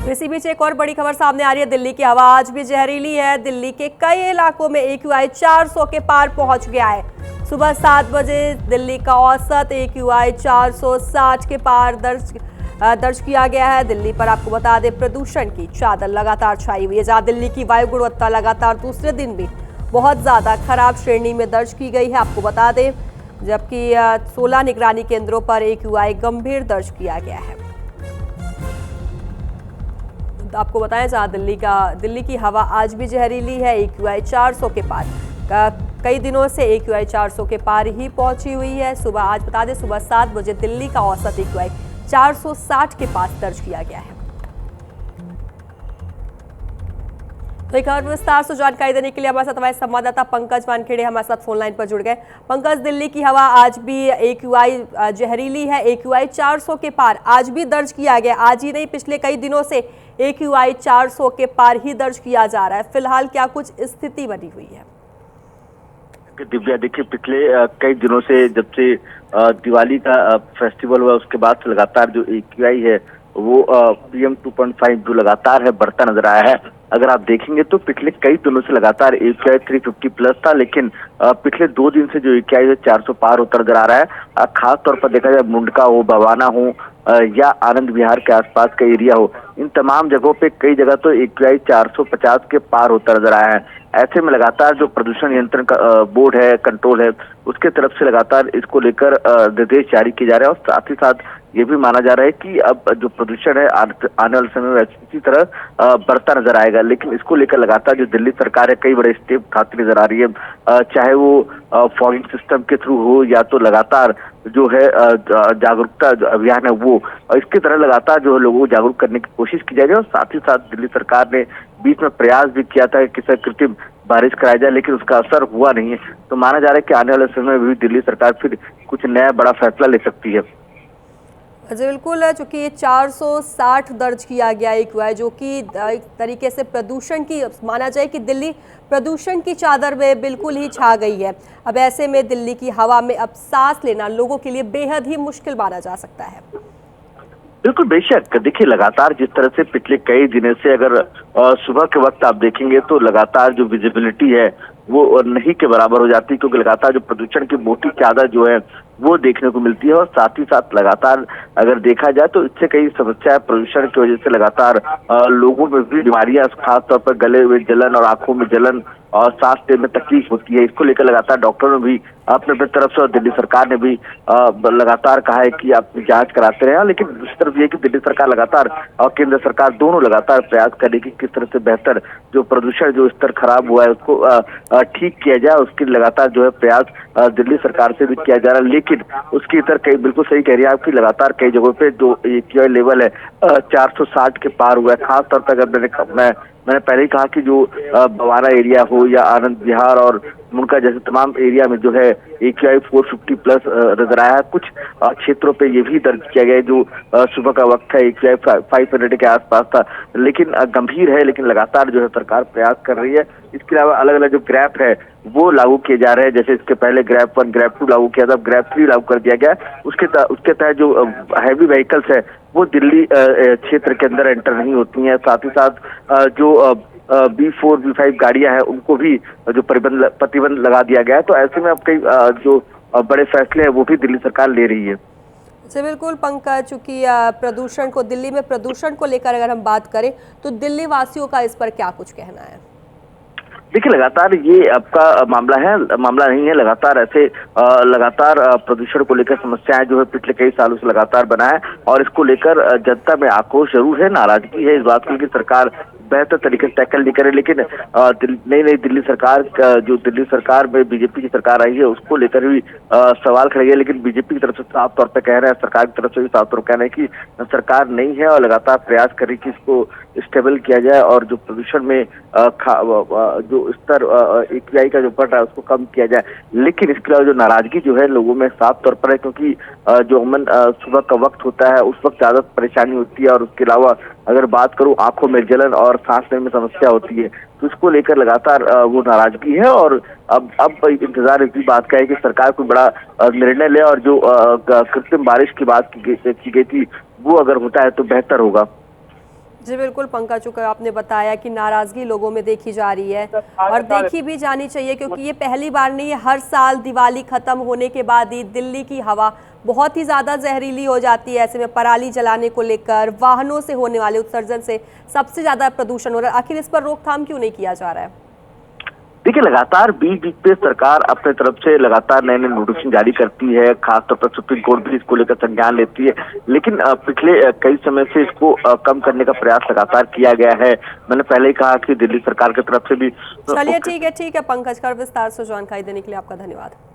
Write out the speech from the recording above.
इसी बीच एक और बड़ी खबर सामने आ रही है। दिल्ली की हवा आज भी जहरीली है। दिल्ली के कई इलाकों में AQI 400 के पार पहुंच गया है। सुबह 7 बजे दिल्ली का औसत AQI 460 के पार दर्ज किया गया है। दिल्ली पर आपको बता दें, प्रदूषण की चादर लगातार छाई हुई है, जहां दिल्ली की वायु गुणवत्ता लगातार दूसरे दिन भी बहुत ज्यादा खराब श्रेणी में दर्ज की गई है। आपको बता दें, जबकि 16 निगरानी केंद्रों पर AQI गंभीर दर्ज किया गया है। आपको बताएं, जहां दिल्ली की हवा आज भी जहरीली है। AQI 400 के पार कई दिनों से AQI 400 के पार ही पहुंची हुई है। आज बता दें, सुबह 7 बजे दिल्ली का औसत AQI 460 के पास दर्ज किया गया है। तो एक और विस्तार से जानकारी देने के लिए हमारे साथ हमारे संवाददाता पंकज वानखेड़े हमारे साथ फोन लाइन पर जुड़ गए। पंकज, दिल्ली की हवा आज भी AQI जहरीली है। AQI 400 के पार आज भी दर्ज किया गया। आज ही नहीं, पिछले कई दिनों से AQI 400 के पार ही दर्ज किया जा रहा है। फिलहाल क्या कुछ स्थिति बनी हुई है? दिव्या, देखिए, पिछले कई दिनों से, जब से दिवाली का फेस्टिवल हुआ, उसके बाद से लगातार जो AQI है वो PM 2.5 जो लगातार है बढ़ता नजर आया है। अगर आप देखेंगे तो पिछले कई दिनों से लगातार AQI 350 प्लस था, लेकिन पिछले 2 दिन से जो AQI है 400 पार होता नजर आ रहा है। खास तौर पर देखा जाए, मुंडका हो, बवाना हो या आनंद विहार के आसपास का एरिया हो, इन तमाम जगहों पे कई जगह तो AQI 450 के पार होता नजर आया है। ऐसे में लगातार जो प्रदूषण नियंत्रण का बोर्ड है, कंट्रोल है, उसके तरफ से लगातार इसको लेकर निर्देश जारी किए जा रहे हैं। और साथ ही साथ ये भी माना जा रहा है कि अब जो प्रदूषण है आने वाले समय में इसी तरह बढ़ता नजर आएगा। लेकिन इसको लेकर लगातार जो दिल्ली सरकार है कई बड़े स्टेप उठाती नजर आ रही है, चाहे वो फॉगिंग सिस्टम के थ्रू हो या तो लगातार जो है जागरूकता अभियान है वो, इसके तरह लगातार जो है लोगों को जागरूक करने की कोशिश की जा रही है। और साथ ही साथ दिल्ली सरकार ने बीच में प्रयास भी किया था कि किसी कृत्रिम बारिश कराया जाए, लेकिन उसका असर हुआ नहीं है। तो माना जा रहा है कि आने वाले समय में भी दिल्ली सरकार फिर कुछ नया बड़ा फैसला ले सकती है। जी बिल्कुल, चूंकि ये 460 दर्ज किया गया AQI, जो कि एक तरीके से प्रदूषण की, माना जाए कि दिल्ली प्रदूषण की चादर में बिल्कुल ही छा गई है। अब ऐसे में दिल्ली की हवा में अब सांस लेना लोगों के लिए बेहद ही मुश्किल माना जा सकता है। बिल्कुल, बेशक। देखिए, लगातार जिस तरह से पिछले कई दिनों से अगर सुबह के वक्त आप देखेंगे तो लगातार जो विजिबिलिटी है वो नहीं के बराबर हो जाती, क्योंकि लगातार जो प्रदूषण की मोटी चादर जो है वो देखने को मिलती है। और साथ ही साथ लगातार अगर देखा जाए तो इससे कई समस्या प्रदूषण की वजह से लगातार लोगों में भी बीमारियां, खासतौर पर गले में जलन और आंखों में जलन और सांस लेने में तकलीफ होती है। इसको लेकर लगातार डॉक्टरों ने भी अपने तरफ से और दिल्ली सरकार ने भी लगातार कहा है कि आप जांच कराते रहे। लेकिन दूसरी तरफ ये कि दिल्ली सरकार लगातार और केंद्र सरकार दोनों लगातार प्रयास करेगी किस तरह से बेहतर जो प्रदूषण जो स्तर खराब हुआ है उसको ठीक किया जाए। उसके लगातार जो है प्रयास दिल्ली सरकार से भी किया जा रहा है। लेकिन उसकी इतर कई, बिल्कुल सही कह रही है आपकी, लगातार कई जगहों पे जो AQI लेवल है 460 के पार हुआ है। खास तौर पर अगर मैंने पहले ही कहा कि जो बवाना एरिया हो या आनंद विहार और मुंडका जैसे तमाम एरिया में जो है AQI 450 प्लस नजर आया है। कुछ क्षेत्रों पे ये भी दर्ज किया गया है जो सुबह का वक्त है AQI 500 के आसपास था, लेकिन गंभीर है। लेकिन लगातार जो है सरकार प्रयास कर रही है। इसके अलावा अलग अलग जो ग्रैप है वो लागू किए जा रहे हैं। जैसे इसके पहले ग्रैप 1, ग्रैप 2 लागू किया था, अब ग्रैप 3 लागू कर दिया गया। उसके तहत जो हैवी व्हीकल्स है वो दिल्ली क्षेत्र के अंदर एंटर नहीं होती हैं। साथ ही साथ जो B4, B5 गाड़ियां हैं उनको भी जो प्रतिबंध लगा दिया गया है। तो ऐसे में अब कई जो बड़े फैसले हैं वो भी दिल्ली सरकार ले रही है। जी बिल्कुल पंकज, चूंकि प्रदूषण को, दिल्ली में प्रदूषण को लेकर अगर हम बात करें तो दिल्ली वासियों का इस पर क्या कुछ कहना है? देखिए, लगातार ये आपका मामला नहीं है। लगातार ऐसे लगातार प्रदूषण को लेकर समस्याएं जो है पिछले कई सालों से लगातार बना है। और इसको लेकर जनता में आक्रोश जरूर है, नाराजगी है इस बात की कि सरकार बेहतर तरीके से टैकल नहीं करे। लेकिन नई दिल्ली सरकार जो दिल्ली सरकार में बीजेपी की सरकार आई है उसको लेकर भी सवाल खड़े हैं। लेकिन बीजेपी की तरफ से साफ तौर पर कह रहे हैं, सरकार की तरफ से भी साफ तौर पर कह रहे हैं कि सरकार नहीं है और लगातार प्रयास कर रही कि इसको स्टेबल किया जाए और जो प्रदूषण में जो स्तर AQI का जो बढ़ रहा है उसको कम किया जाए। लेकिन इसके अलावा जो नाराजगी जो है लोगों में साफ तौर पर है, क्योंकि जो अमन सुबह का वक्त होता है उस वक्त ज्यादा परेशानी होती है। और उसके अलावा अगर बात करूं, आंखों में जलन और सांस लेने में समस्या होती है। तो इसको लेकर लगातार वो नाराजगी है। और अब इंतजार इसी बात का है कि सरकार कोई बड़ा निर्णय ले और जो कृत्रिम बारिश की बात की गई थी वो अगर होता है तो बेहतर होगा। जी बिल्कुल पंकज, चुका आपने बताया कि नाराजगी लोगों में देखी जा रही है और देखी भी जानी चाहिए, क्योंकि ये पहली बार नहीं है। हर साल दिवाली खत्म होने के बाद ही दिल्ली की हवा बहुत ही ज्यादा जहरीली हो जाती है। ऐसे में पराली जलाने को लेकर, वाहनों से होने वाले उत्सर्जन से सबसे ज्यादा प्रदूषण हो रहा है। आखिर इस पर रोकथाम क्यों नहीं किया जा रहा है? देखिए, लगातार बीच बीच पे सरकार अपने तरफ से लगातार नए नए नोटिफिकेशन जारी करती है, खासतौर पर सुप्रीम कोर्ट भी इसको लेकर संज्ञान लेती है, लेकिन पिछले कई समय से इसको कम करने का प्रयास लगातार किया गया है। मैंने पहले ही कहा कि दिल्ली सरकार की तरफ से भी चलिए ठीक है पंकज, कर विस्तार से जानकारी देने के लिए आपका धन्यवाद।